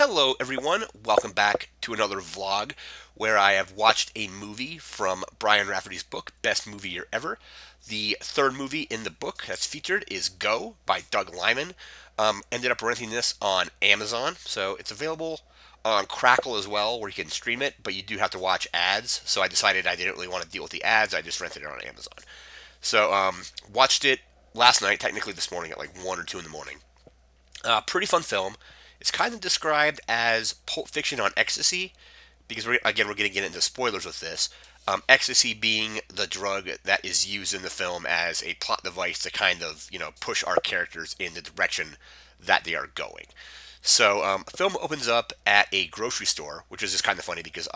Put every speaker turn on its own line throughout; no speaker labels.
Hello, everyone. Welcome back to another vlog where I have watched a movie from Brian Raftery's book, Best Movie Year Ever. The third movie in the book that's featured is Go by Doug Liman. Ended up renting this on Amazon, so it's available on Crackle as well, where you can stream it, but you do have to watch ads. So I decided I didn't really want to deal with the ads. I just rented it on Amazon. So watched it last night, technically this morning at like 1 or 2 in the morning. Pretty fun film. It's kind of described as Pulp Fiction on ecstasy, because we're going to get into spoilers with this. Ecstasy being the drug that is used in the film as a plot device to kind of push our characters in the direction that they are going. So, film opens up at a grocery store, which is just kind of funny because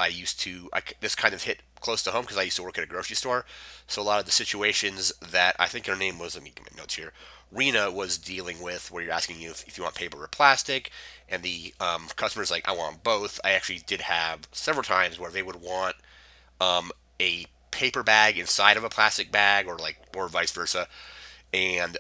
this kind of hit close to home because I used to work at a grocery store. So a lot of the situations that I think her name was, let me get my notes here, Rena was dealing with, where you're asking you if you want paper or plastic, and the customer's like, I want both. I actually did have several times where they would want a paper bag inside of a plastic bag, or vice versa, and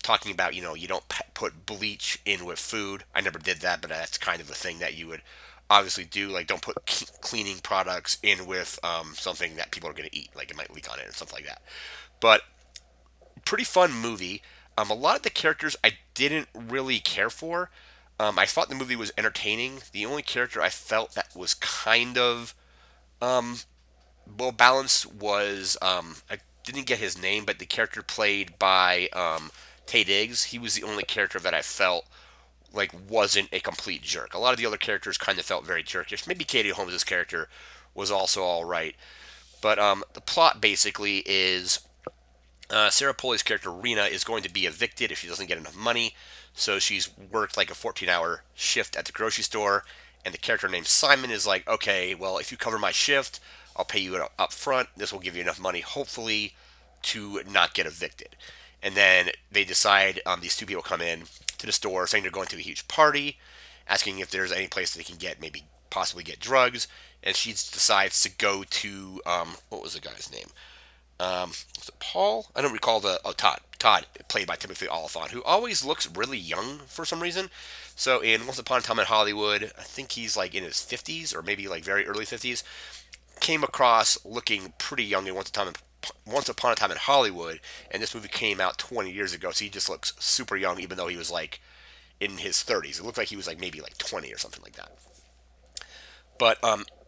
talking about you don't put bleach in with food. I never did that, but that's kind of a thing that you would obviously do. Like, don't put cleaning products in with something that people are going to eat, like it might leak on it or something like that. But pretty fun movie. A lot of the characters I didn't really care for. I thought the movie was entertaining. The only character I felt that was kind of um, well balanced was I didn't get his name, but the character played by Tay Diggs. He was the only character that I felt like wasn't a complete jerk. A lot of the other characters kind of felt very jerkish. Maybe Katie Holmes' character was also all right, but the plot basically is Sarah Polley's character Rena is going to be evicted if she doesn't get enough money. So she's worked like a 14-hour shift at the grocery store, and the character named Simon is like, okay, well, if you cover my shift, I'll pay you up front. This will give you enough money, hopefully, to not get evicted. And then they decide, these two people come in to the store saying they're going to a huge party, asking if there's any place they can get, maybe possibly get drugs. And she decides to go to, what was the guy's name? Was it Paul? I don't recall Todd. Todd, played by Timothy Oliphant, who always looks really young for some reason. So in Once Upon a Time in Hollywood, I think he's like in his 50s or maybe like very early 50s. Came across looking pretty young in Once Upon a Time in Hollywood, and this movie came out 20 years ago, so he just looks super young, even though he was like in his 30s. It looked like he was like maybe like 20 or something like that. But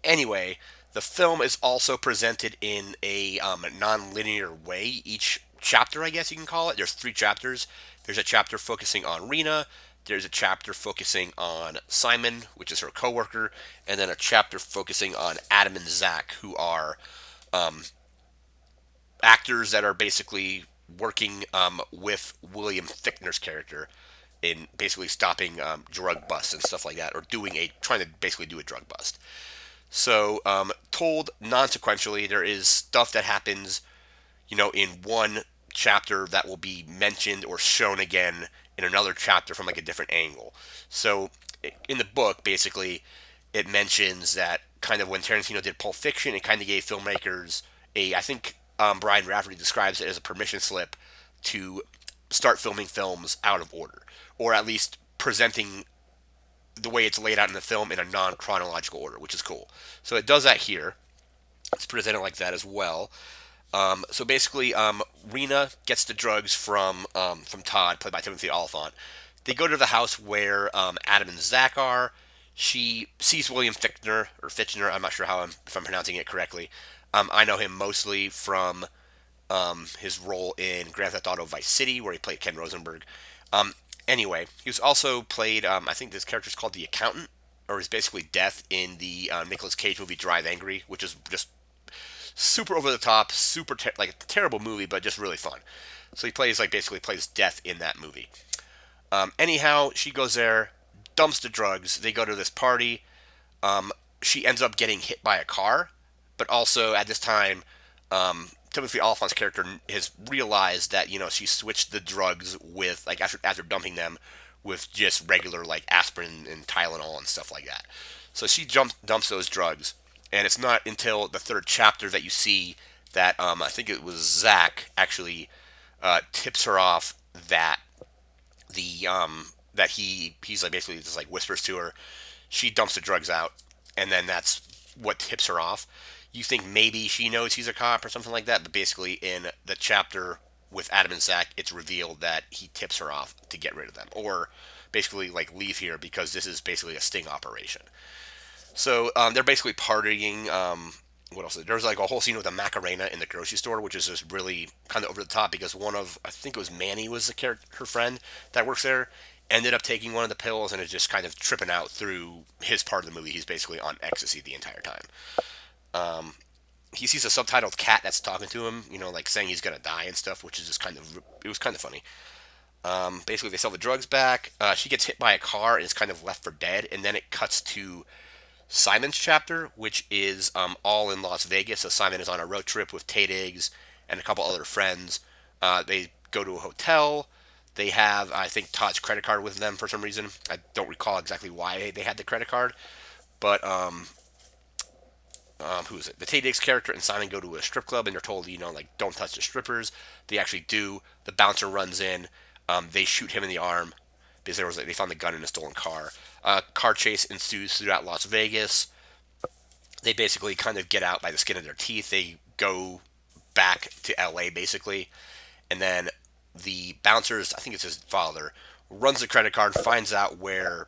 anyway, the film is also presented in a non-linear way. Each chapter, I guess you can call it. There's three chapters. There's a chapter focusing on Rena. There's a chapter focusing on Simon, which is her coworker, and then a chapter focusing on Adam and Zach, who are um, actors that are basically working with William Fichtner's character in basically stopping drug busts and stuff like that, or trying to basically do a drug bust. So, told non-sequentially, there is stuff that happens, in one chapter that will be mentioned or shown again in another chapter from like a different angle. So, in the book, basically, it mentions that kind of when Tarantino did Pulp Fiction, it kind of gave filmmakers I think Brian Raftery describes it as a permission slip to start filming films out of order, or at least presenting the way it's laid out in the film in a non-chronological order, which is cool. So it does that here. It's presented like that as well. So basically, Rena gets the drugs from Todd, played by Timothy Oliphant. They go to the house where Adam and Zach are. She sees William Fichtner, or Fitchner. I'm not sure if I'm pronouncing it correctly. I know him mostly from his role in Grand Theft Auto Vice City, where he played Ken Rosenberg. Um, anyway, he was also played. I think this character is called the Accountant, or is basically Death in the Nicolas Cage movie Drive Angry, which is just super over the top, like a terrible movie, but just really fun. So he basically plays Death in that movie. Anyhow, she goes there, dumps the drugs. They go to this party. Um, she ends up getting hit by a car, but also at this time, Timothy Oliphant's character has realized that she switched the drugs with, like, after dumping them, with just regular like aspirin and Tylenol and stuff like that. So she dumps those drugs, and it's not until the third chapter that you see that I think it was Zach actually tips her off that the that he's like basically just like whispers to her. She dumps the drugs out, and then that's what tips her off. You think maybe she knows he's a cop or something like that, but basically in the chapter with Adam and Zach, it's revealed that he tips her off to get rid of them, or basically like leave here because this is basically a sting operation. So they're basically partying. What else? There's like a whole scene with a Macarena in the grocery store, which is just really kind of over the top because one of I think it was Manny was her friend that works there, ended up taking one of the pills and is just kind of tripping out through his part of the movie. He's basically on ecstasy the entire time. He sees a subtitled cat that's talking to him, like saying he's gonna die and stuff, which is just it was kind of funny. Basically, they sell the drugs back. She gets hit by a car and is kind of left for dead, and then it cuts to Simon's chapter, which is all in Las Vegas. So Simon is on a road trip with Tay Diggs and a couple other friends. They go to a hotel. They have, I think, Todd's credit card with them for some reason. I don't recall exactly why they had the credit card, but who is it? The Tay Diggs character and Simon go to a strip club and they're told, like don't touch the strippers. They actually do. The bouncer runs in. They shoot him in the arm because they found the gun in a stolen car. Car chase ensues throughout Las Vegas. They basically kind of get out by the skin of their teeth. They go back to LA basically, and then the bouncers, I think it's his father, runs the credit card, finds out where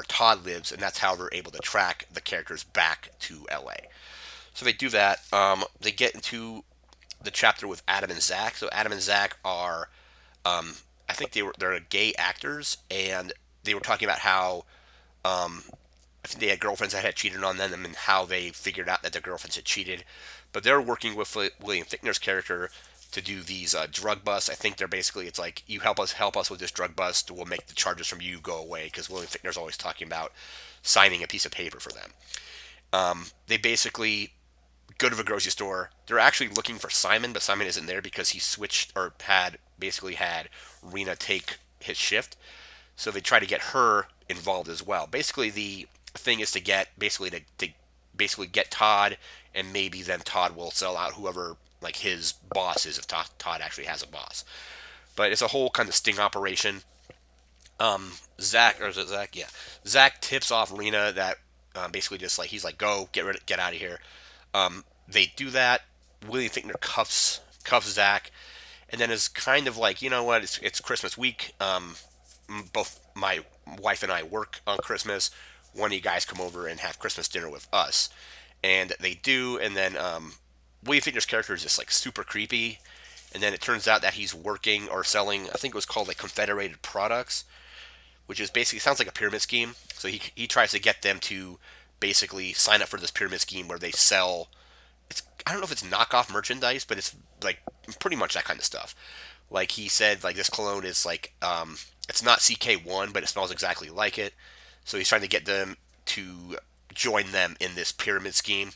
Todd lives, and that's how they're able to track the characters back to LA. So they do that. They get into the chapter with Adam and Zach. So Adam and Zach are, I think they're gay actors, and they were talking about how I think they had girlfriends that had cheated on them and how they figured out that their girlfriends had cheated. But they're working with William Fichtner's character to do these drug busts. I think they're basically it's like you help us with this drug bust, we'll make the charges from you go away because William Fichtner's always talking about signing a piece of paper for them. They basically go to the grocery store. They're actually looking for Simon, but Simon isn't there because he switched or had Rena take his shift. So they try to get her involved as well. Basically, the thing is to get to basically get Todd, and maybe then Todd will sell out whoever like his boss is if Todd actually has a boss. But it's a whole kind of sting operation. Zach or is it Zach? Yeah, Zach tips off Rena that basically just like he's like go get out of here. They do that. William Fichtner cuffs Zach, and then is kind of like you know what it's Christmas week. Both my wife and I work on Christmas. One of you guys come over and have Christmas dinner with us, and they do. And then William Fichtner's character is just like super creepy, and then it turns out that he's working or selling. I think it was called like Confederated Products, which is basically sounds like a pyramid scheme. So he tries to get them to basically sign up for this pyramid scheme where they sell. I don't know if it's knockoff merchandise, but it's like pretty much that kind of stuff. Like he said, like this cologne is like it's not CK1, but it smells exactly like it. So he's trying to get them to join them in this pyramid scheme.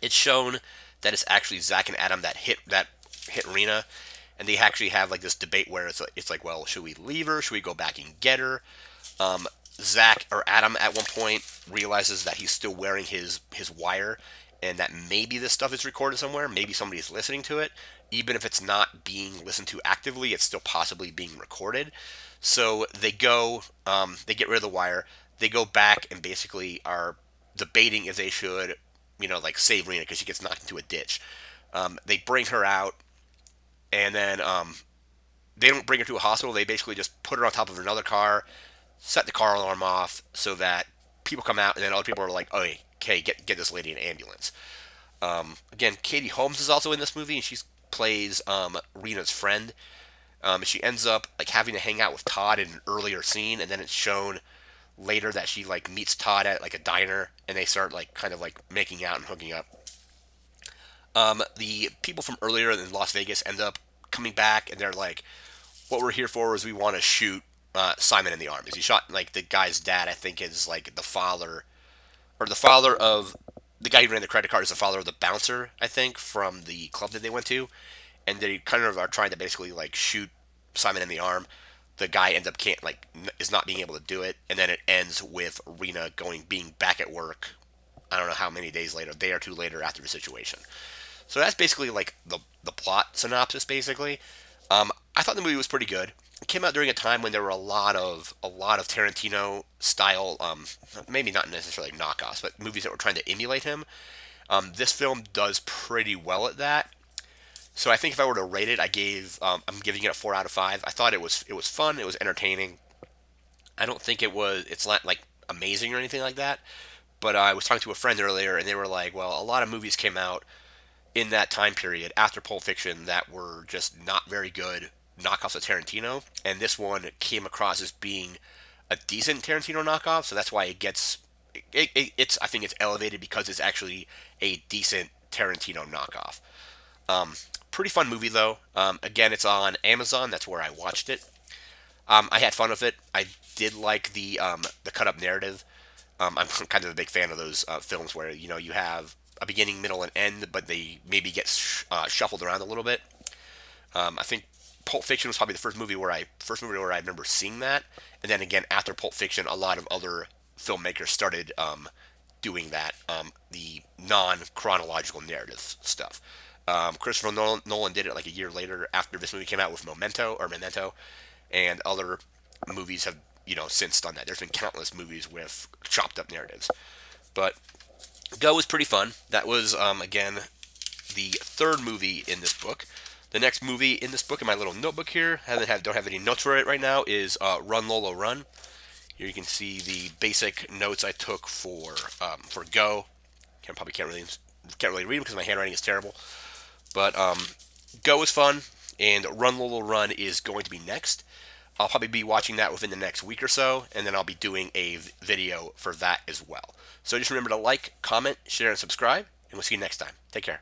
It's shown that it's actually Zach and Adam that hit Rena, and they actually have like this debate where it's like, well, should we leave her? Should we go back and get her? Um, Zach or Adam at one point realizes that he's still wearing his wire, and that maybe this stuff is recorded somewhere. Maybe somebody's listening to it, even if it's not being listened to actively. It's still possibly being recorded. So they get rid of the wire. They go back and basically are debating if they should, like save Rena because she gets knocked into a ditch. They bring her out, and then they don't bring her to a hospital. They basically just put her on top of another car, set the car alarm off so that people come out, and then other people are like, "Oh, okay, get this lady an ambulance." Again, Katie Holmes is also in this movie, and she plays Rena's friend. She ends up like having to hang out with Todd in an earlier scene, and then it's shown later that she like meets Todd at like a diner, and they start like kind of like making out and hooking up. The people from earlier in Las Vegas end up coming back, and they're like, "What we're here for is we want to shoot Simon in the arm." Because he shot like the guy's dad. I think is like the father, or the father of the guy who ran the credit card is the father of the bouncer. I think from the club that they went to, and they kind of are trying to basically like shoot Simon in the arm. The guy ends up is not being able to do it, and then it ends with Rena being back at work. I don't know how many days later, a day or two later after the situation. So that's basically like the plot synopsis. Basically, I thought the movie was pretty good. it came out during a time when there were a lot of Tarantino style, maybe not necessarily knockoffs, but movies that were trying to emulate him. This film does pretty well at that. So I think if I were to rate it, I'm giving it a 4 out of 5. I thought it was fun, it was entertaining. I don't think it's not like amazing or anything like that. But I was talking to a friend earlier, and they were like, well, a lot of movies came out in that time period after Pulp Fiction that were just not very good knockoffs of Tarantino, and this one came across as being a decent Tarantino knockoff, so that's why it's I think it's elevated because it's actually a decent Tarantino knockoff. Pretty fun movie though. Again, it's on Amazon. That's where I watched it. I had fun with it. I did like the cut up narrative. I'm kind of a big fan of those films where you have a beginning, middle, and end, but they maybe get shuffled around a little bit. I think Pulp Fiction was probably the first movie where I remember seeing that, and then again after Pulp Fiction, a lot of other filmmakers started doing that, the non chronological narrative stuff. Christopher Nolan did it like a year later after this movie came out with Memento, and other movies have since done that. There's been countless movies with chopped up narratives, but Go was pretty fun. That was again the third movie in this book. The next movie in this book in my little notebook here, don't have any notes for it right now, is Run Lola Run. Here you can see the basic notes I took for Go. Can't really read them because my handwriting is terrible. But Go is fun, and Run Lola Run is going to be next. I'll probably be watching that within the next week or so, and then I'll be doing a video for that as well. So just remember to like, comment, share, and subscribe, and we'll see you next time. Take care.